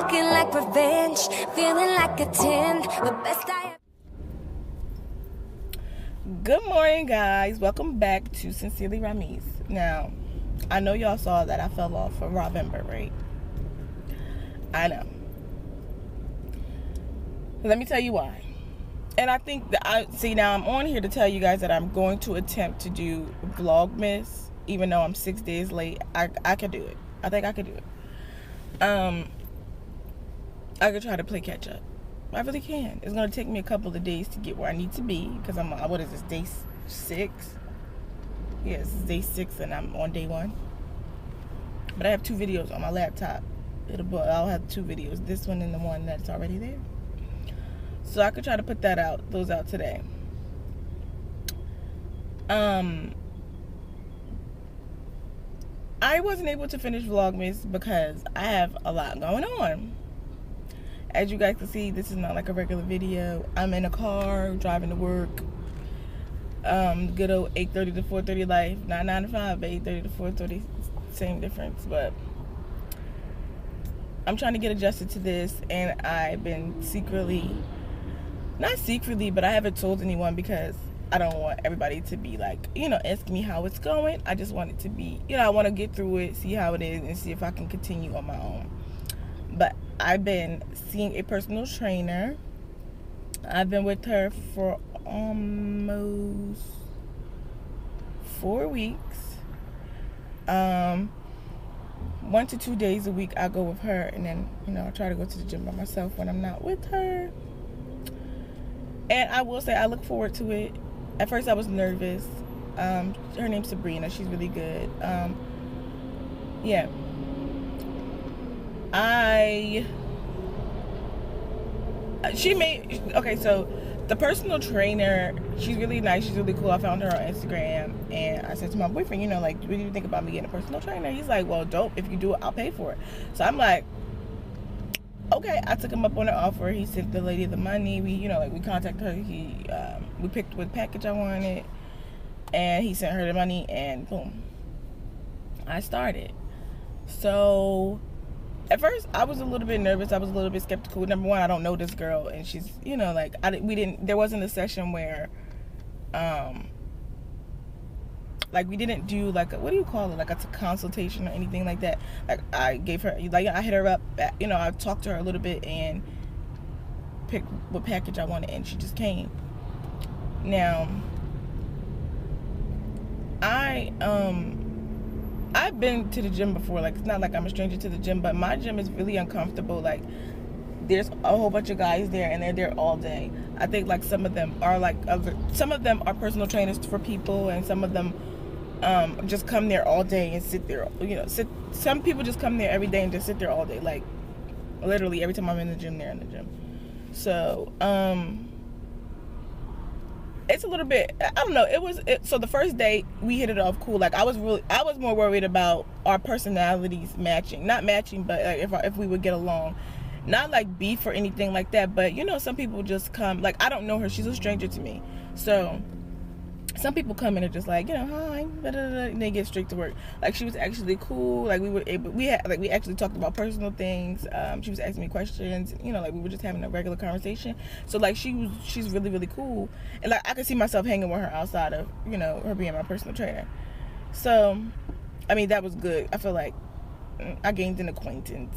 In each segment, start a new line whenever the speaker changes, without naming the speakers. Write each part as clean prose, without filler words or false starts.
looking like revenge, feeling like a 10, the best I.
Good morning, guys. Welcome back to Sincerely Ramis. Now, I know y'all saw that I fell off for November, right? I know. Let me tell you why. And I think that now I'm on here to tell you guys that I'm going to attempt to do Vlogmas, even though I'm 6 days late. I could do it. I think I could do it. I could try to play catch up. I really can. It's gonna take me a couple of days to get where I need to be because I'm what is this, day 6? Yeah, this is day 6 and I'm on day 1. But I have 2 videos on my laptop. I'll have 2 videos, this one and the one that's already there. So I could try to put those out today. I wasn't able to finish Vlogmas because I have a lot going on. As you guys can see, this is not like a regular video. I'm in a car driving to work. Good old 8:30 to 4:30 life. Not 9 to 5, but 8:30 to 4:30, same difference. But I'm trying to get adjusted to this, and I've been not secretly, but I haven't told anyone because I don't want everybody to be like, asking me how it's going. I just want it to be, I want to get through it, see how it is, and see if I can continue on my own. But I've been seeing a personal trainer. I've been with her for almost 4 weeks. 1 to 2 days a week I go with her, and then I try to go to the gym by myself when I'm not with her. And I will say I look forward to it. At first I was nervous. Her name's Sabrina. She's really good. Yeah. So the personal trainer, she's really nice, she's really cool. I found her on Instagram, and I said to my boyfriend, what do you think about me getting a personal trainer? He's like, well, dope. If you do it, I'll pay for it. So I'm like, okay. I took him up on the offer. He sent the lady the money. We contacted her. We picked what package I wanted, and he sent her the money, and boom, I started. So at first I was a little bit nervous. I was a little bit skeptical. Number one, I don't know this girl, and she's, there wasn't a session where, we didn't do what do you call it? Like a consultation or anything like that. I gave her, I hit her up, I talked to her a little bit and picked what package I wanted, and she just came. Now, I've been to the gym before. It's not like I'm a stranger to the gym, but my gym is really uncomfortable. There's a whole bunch of guys there, and they're there all day. I think some of them are some of them are personal trainers for people, and some of them just come there all day and sit there. Some people just come there every day and just sit there all day. Literally every time I'm in the gym, they're in the gym. So it's a little bit, I don't know. So the first day we hit it off cool. I was more worried about our personalities matching, not matching, but if we would get along, not beef or anything like that. But some people just come, I don't know her. She's a stranger to me. So some people come in and just hi, and they get straight to work. She was actually cool. We actually talked about personal things. She was asking me questions. We were just having a regular conversation. So she's really, really cool. And I could see myself hanging with her outside of, her being my personal trainer. So, that was good. I feel like I gained an acquaintance.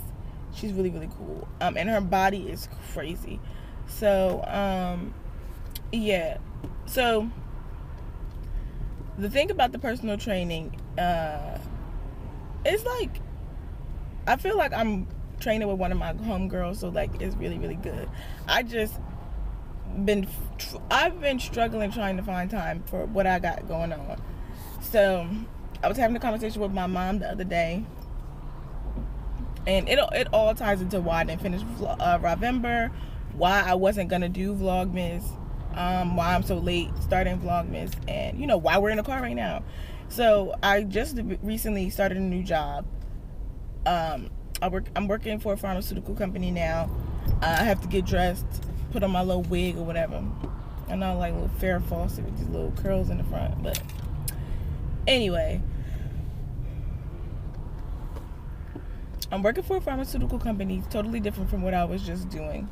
She's really, really cool. And her body is crazy. So, yeah. So the thing about the personal training, it's I feel like I'm training with one of my homegirls, so it's really, really good. I've been struggling trying to find time for what I got going on. So I was having a conversation with my mom the other day, and it all ties into why I didn't finish November, why I wasn't gonna do Vlogmas, why I'm so late starting Vlogmas, and why we're in a car right now. So I just recently started a new job. I'm working for a pharmaceutical company now. I have to get dressed, put on my little wig or whatever. I know, little Farrah Fawcett with these little curls in the front, but anyway. I'm working for a pharmaceutical company, totally different from what I was just doing.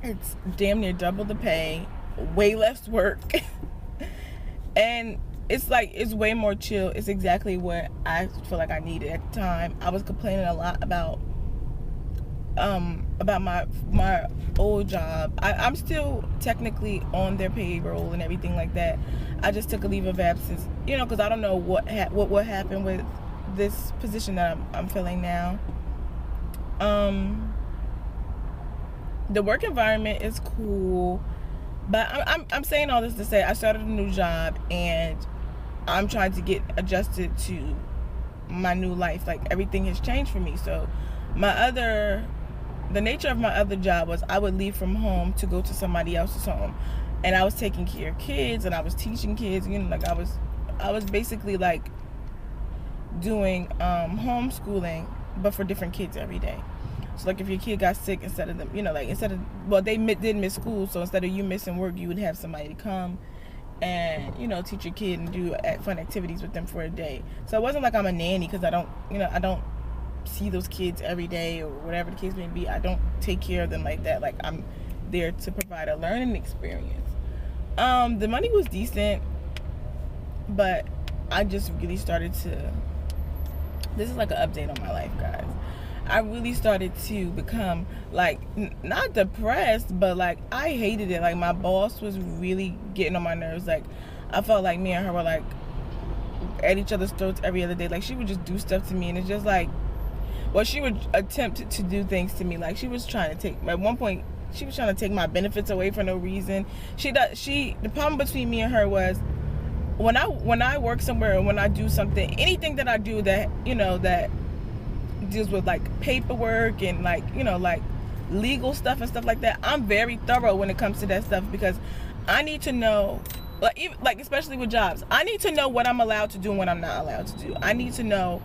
It's damn near double the pay, way less work, and it's like, it's way more chill. It's exactly what I feel like I needed at the time. I was complaining a lot about my old job. I'm still technically on their payroll and everything like that. I just took a leave of absence, you know, because I don't know what would happen with this position that I'm filling now. The work environment is cool, but I'm saying all this to say I started a new job and I'm trying to get adjusted to my new life. Like, everything has changed for me. So the nature of my other job was I would leave from home to go to somebody else's home, and I was taking care of kids and I was teaching kids, you know, like I was basically like doing homeschooling, but for different kids every day. So like, if your kid got sick, instead of them, you know, like, they did miss school, so instead of you missing work, you would have somebody to come and, you know, teach your kid and do fun activities with them for a day. So it wasn't like I'm a nanny, because I don't see those kids every day or whatever the case may be. I don't take care of them like that. Like, I'm there to provide a learning experience. The money was decent, but I just really started to, this is like an update on my life, guys. I really started to become like, not depressed, but like, I hated it. Like, my boss was really getting on my nerves. Like, I felt like me and her were like at each other's throats every other day. Like, she would just do stuff to me, and it's just like, well, she would attempt to do things to me. Like, she was trying to take, at one point, she was trying to take my benefits away for no reason. The problem between me and her was, when I work somewhere, or when I do something, anything that I do that, you know, that deals with like paperwork and like, you know, like legal stuff and stuff like that, I'm very thorough when it comes to that stuff, because I need to know, like especially with jobs, I need to know what I'm allowed to do and what I'm not allowed to do. I need to know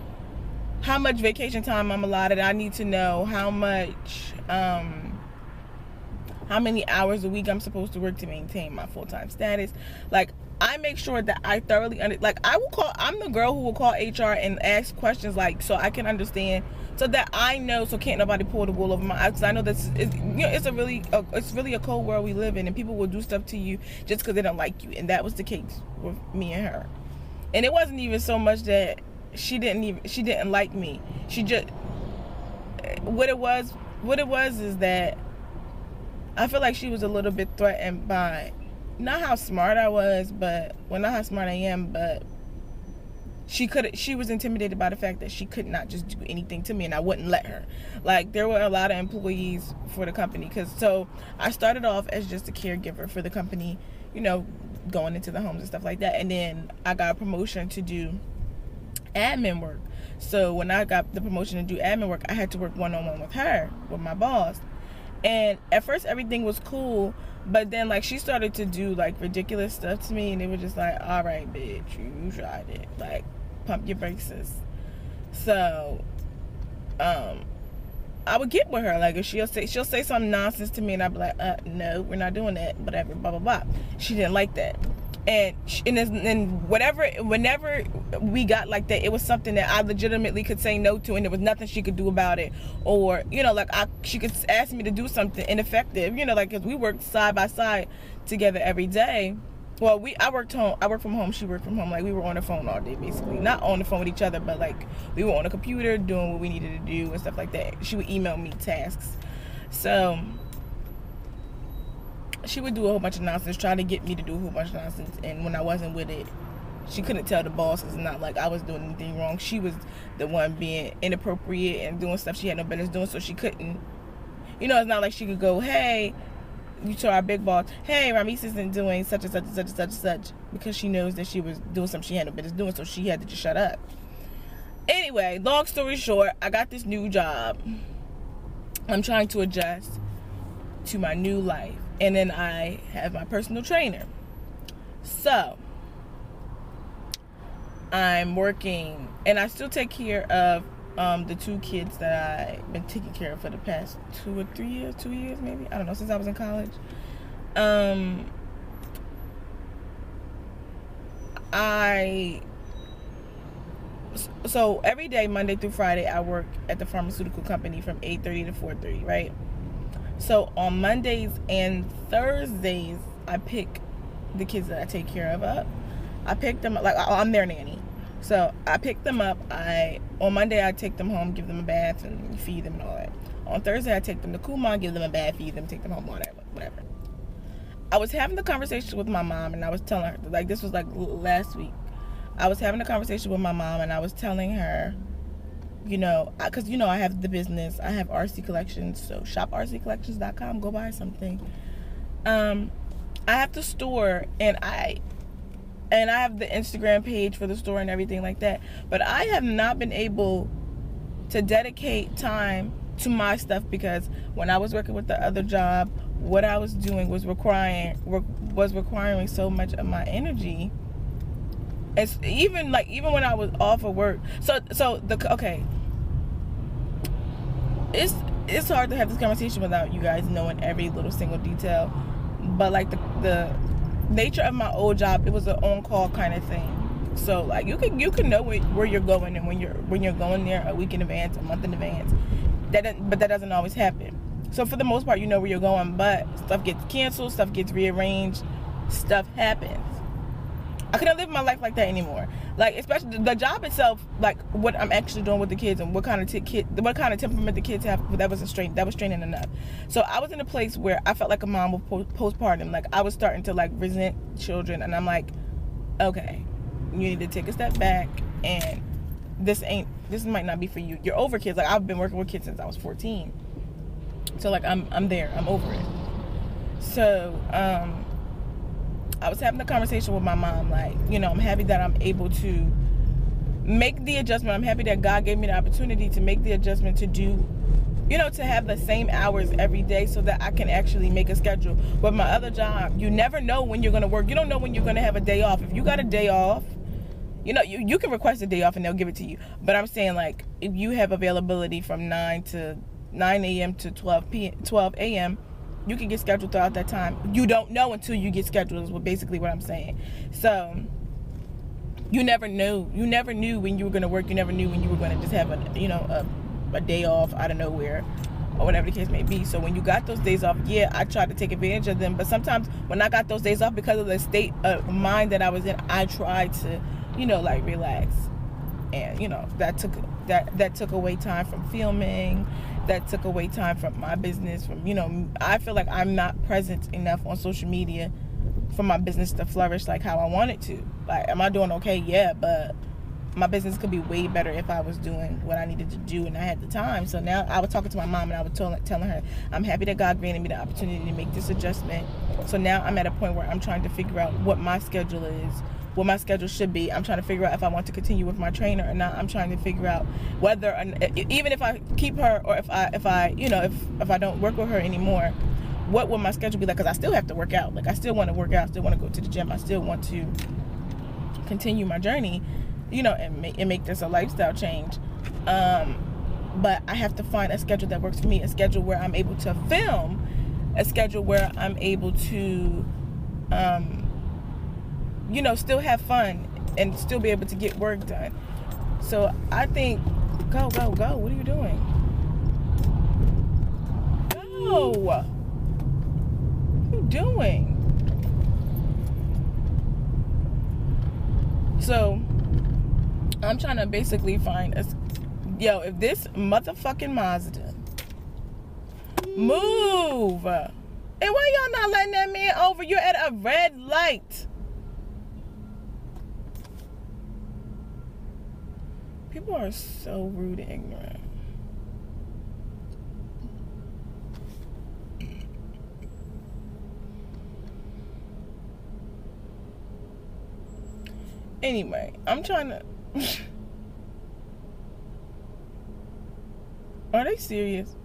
how much vacation time I'm allotted. I need to know how many hours a week I'm supposed to work to maintain my full-time status. Like, I make sure that I thoroughly I'm the girl who will call HR and ask questions, like, so I can understand, so that I know, so can't nobody pull the wool over my eyes. Because I know it's really a cold world we live in, and people will do stuff to you just because they don't like you. And that was the case with me and her. And it wasn't even so much that she didn't like me. She just, what it was is that I feel like she was a little bit threatened by, not how smart I was, but, well, not how smart I am, but she was intimidated by the fact that she could not just do anything to me, and I wouldn't let her. Like, there were a lot of employees for the company, so I started off as just a caregiver for the company, you know, going into the homes and stuff like that. And then I got a promotion to do admin work. So when I got the promotion to do admin work, I had to work one-on-one with her, with my boss. And at first everything was cool, but then like, she started to do like ridiculous stuff to me, and it was just like, all right, bitch, you tried it, like, pump your brakes, sis. So I would get with her, like, if she'll say some nonsense to me, and I'd be like, no, we're not doing that, whatever, blah blah blah. She didn't like that. And whenever we got like that, it was something that I legitimately could say no to, and there was nothing she could do about it. Or, you know, like, she could ask me to do something ineffective, you know, like, because we worked side by side together every day. Well, I worked from home, she worked from home. Like, we were on the phone all day, basically. Not on the phone with each other, but like, we were on the computer doing what we needed to do and stuff like that. She would email me tasks. So she would do a whole bunch of nonsense, trying to get me to do a whole bunch of nonsense, and when I wasn't with it, she couldn't tell the boss. It's not like I was doing anything wrong. She was the one being inappropriate and doing stuff she had no business doing, so she couldn't, you know, it's not like she could go, hey, you to our big boss, hey, Ramis isn't doing such and such and such and such and such, because she knows that she was doing something she had no business doing, so she had to just shut up. Anyway, long story short, I got this new job. I'm trying to adjust to my new life. And then I have my personal trainer. So I'm working, and I still take care of the two kids that I've been taking care of for the past 2 or 3 years, 2 years maybe, I don't know, since I was in college. so every day, Monday through Friday, I work at the pharmaceutical company from 8:30 to 4:30, right? So on Mondays and Thursdays, I pick the kids that I take care of up. I pick them, like, I'm their nanny. So I pick them up. On Monday, I take them home, give them a bath, and feed them and all that. On Thursday, I take them to Kumon, give them a bath, feed them, take them home, whatever. I was having the conversation with my mom, and I was telling her, like, this was like last week. I was having a conversation with my mom, and I was telling her, you know, because, you know, I have the business. I have RC Collections, so shoprccollections.com, go buy something. I have the store, and I have the Instagram page for the store and everything like that. But I have not been able to dedicate time to my stuff because when I was working with the other job, what I was doing was requiring so much of my energy. It's even when I was off of work. It's hard to have this conversation without you guys knowing every little single detail. But like the nature of my old job, it was an on-call kind of thing. So like you can know where you're going, and when you're going there a week in advance, a month in advance. But that doesn't always happen. So for the most part, you know where you're going, but stuff gets canceled, stuff gets rearranged, stuff happens. I couldn't live my life like that anymore. Like, especially the job itself, like what I'm actually doing with the kids and what kind of temperament the kids have, that was straining enough. So I was in a place where I felt like a mom with postpartum. Like I was starting to like resent children, and I'm like, okay, you need to take a step back, and this might not be for you. You're over kids. Like I've been working with kids since I was 14. So like I'm there. I'm over it. So I was having a conversation with my mom, like, you know, I'm happy that I'm able to make the adjustment. I'm happy that God gave me the opportunity to make the adjustment to do, you know, to have the same hours every day so that I can actually make a schedule. But my other job, you never know when you're going to work. You don't know when you're going to have a day off. If you got a day off, you know, you can request a day off and they'll give it to you. But I'm saying, like, if you have availability from 9 a.m. to 12 a.m., you can get scheduled throughout that time. You don't know until you get scheduled is basically what I'm saying. So you never knew. You never knew when you were going to work. You never knew when you were going to just have a day off out of nowhere or whatever the case may be. So when you got those days off, yeah, I tried to take advantage of them. But sometimes when I got those days off, because of the state of mind that I was in, I tried to, you know, like relax. And, you know, that took away time from filming. That took away time from my business. From, you know, I feel like I'm not present enough on social media for my business to flourish like how I want it to. Like, am I doing okay? Yeah, but my business could be way better if I was doing what I needed to do and I had the time. So now I was talking to my mom, and I was telling her, I'm happy that God granted me the opportunity to make this adjustment. So now I'm at a point where I'm trying to figure out what my schedule is, what my schedule should be. I'm trying to figure out if I want to continue with my trainer or not. I'm trying to figure out whether, even if I keep her, or if I don't work with her anymore, what will my schedule be like? Because I still have to work out. Like, I still want to work out. I still want to go to the gym. I still want to continue my journey, you know, and make this a lifestyle change. But I have to find a schedule that works for me, a schedule where I'm able to film, a schedule where I'm able to, you know, still have fun and still be able to get work done. So I think, go. What are you doing? Go. What are you doing? So I'm trying to basically find if this motherfucking Mazda move, and why y'all not letting that man over? You're at a red light. People are so rude and ignorant. Anyway, I'm trying to... Are they serious?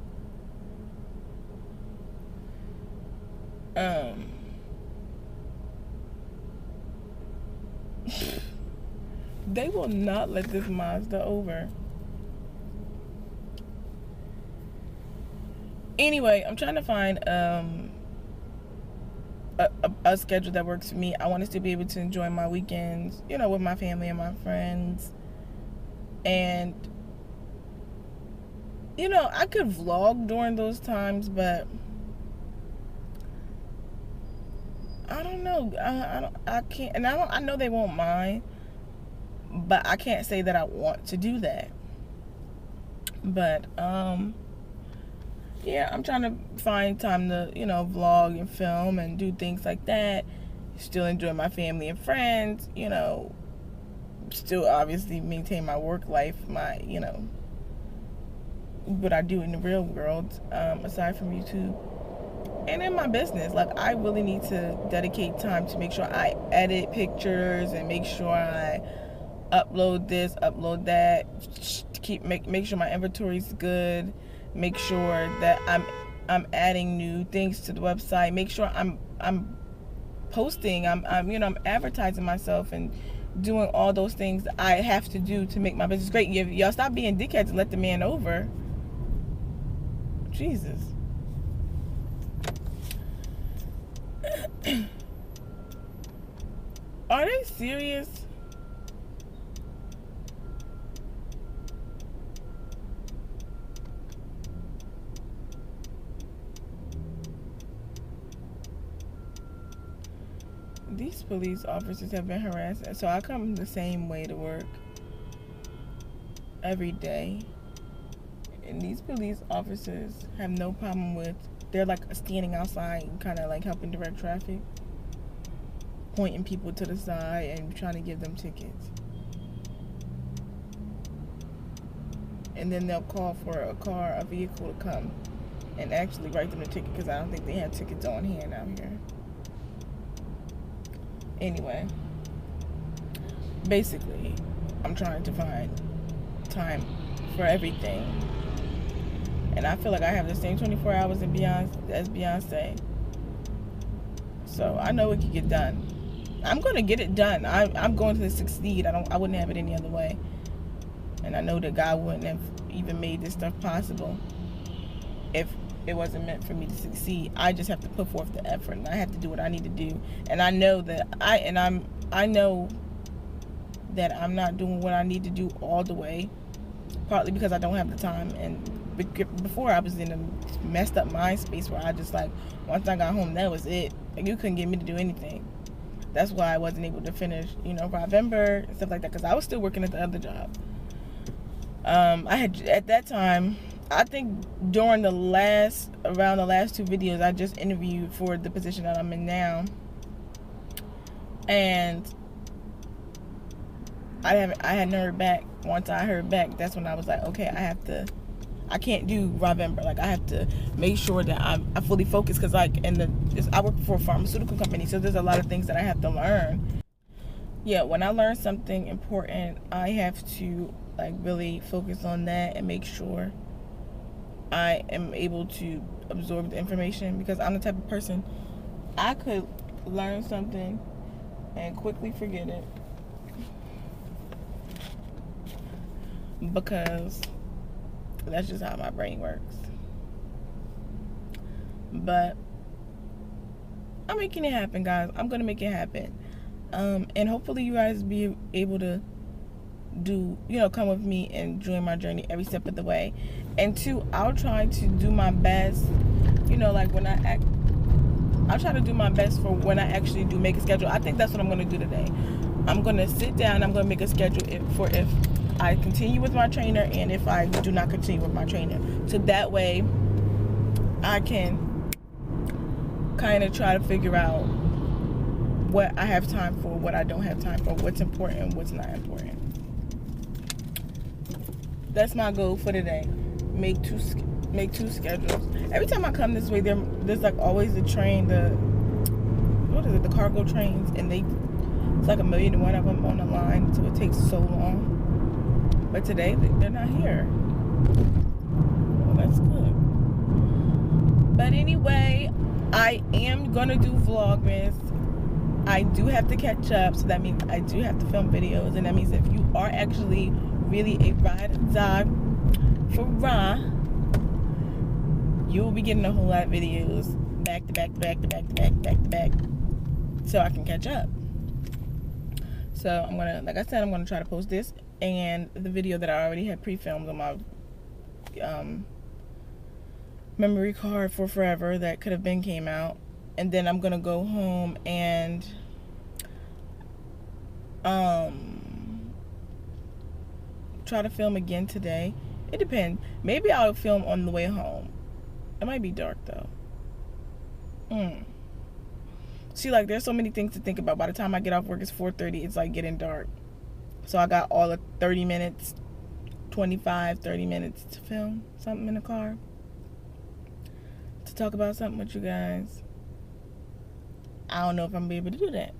They will not let this Mazda over. Anyway, I'm trying to find a schedule that works for me. I want to still be able to enjoy my weekends, you know, with my family and my friends. And you know, I could vlog during those times, but I don't know. I can't, and I know they won't mind, but I can't say that I want to do that. But yeah, I'm trying to find time to, you know, vlog and film and do things like that. Still enjoy my family and friends, you know, still obviously maintain my work life, my, you know, what I do in the real world, aside from YouTube. And in my business, like, I really need to dedicate time to make sure I edit pictures and make sure I upload this, upload that, make sure my inventory is good, make sure that I'm adding new things to the website, make sure I'm posting, I'm you know, I'm advertising myself and doing all those things I have to do to make my business great. Y'all stop being dickheads and let the man over. Jesus. Are they serious? These police officers have been harassed. So I come the same way to work every day. And these police officers have no problem with, they're like standing outside and kind of like helping direct traffic, pointing people to the side and trying to give them tickets. And then they'll call for a vehicle to come and actually write them a ticket, because I don't think they have tickets on hand out here. Anyway, basically, I'm trying to find time for everything. And I feel like I have the same 24 hours as Beyonce. So I know it can get done. I'm going to get it done. I'm going to succeed. I wouldn't have it any other way. And I know that God wouldn't have even made this stuff possible if it wasn't meant for me to succeed. I just have to put forth the effort, and I have to do what I need to do. And I know that I know that I'm not doing what I need to do all the way, partly because I don't have the time. And before, I was in a messed up mind space where I just, like, once I got home, that was it. Like, you couldn't get me to do anything. That's why I wasn't able to finish, you know, November and stuff like that, because I was still working at the other job. I had, at that time, I think around the last 2 videos, I just interviewed for the position that I'm in now. And I hadn't heard back. Once I heard back, that's when I was like, okay, I can't do November. Like, I have to make sure that I fully focus, because, like, I work for a pharmaceutical company, so there's a lot of things that I have to learn. Yeah, when I learn something important, I have to, like, really focus on that and make sure I am able to absorb the information, because I'm the type of person, I could learn something and quickly forget it, because that's just how my brain works. But I'm making it happen, guys. I'm gonna make it happen, and hopefully you guys be able to do, you know, come with me and join my journey every step of the way. And 2, I'll try to do my best, you know, like, I'll try to do my best for when I actually do make a schedule. I think that's what I'm going to do today. I'm going to sit down, I'm going to make a schedule for if I continue with my trainer and if I do not continue with my trainer. So that way I can kind of try to figure out what I have time for, what I don't have time for, what's important, what's not important. That's my goal for today. Make two schedules. Every time I come this way, there's like always the train, the cargo trains, and it's like 1,000,001 of them on the line, so it takes so long. But today they're not here. Well, that's good. But anyway, I am gonna do Vlogmas. I do have to catch up, so that means I do have to film videos, and that means if you are actually really a ride or die for Ra, you will be getting a whole lot of videos back to back to back to back to back to back to back, so I can catch up. So I'm gonna, like I said, I'm gonna try to post this and the video that I already had pre-filmed on my memory card for forever that could have been came out. And then I'm gonna go home and try to film again today. It depends. Maybe I'll film on the way home. It might be dark though. See, like, there's so many things to think about. By the time I get off work, it's 4:30. It's like getting dark. So I got all of 30 minutes, 25, 30 minutes to film something in the car, to talk about something with you guys. I don't know if I'm gonna be able to do that.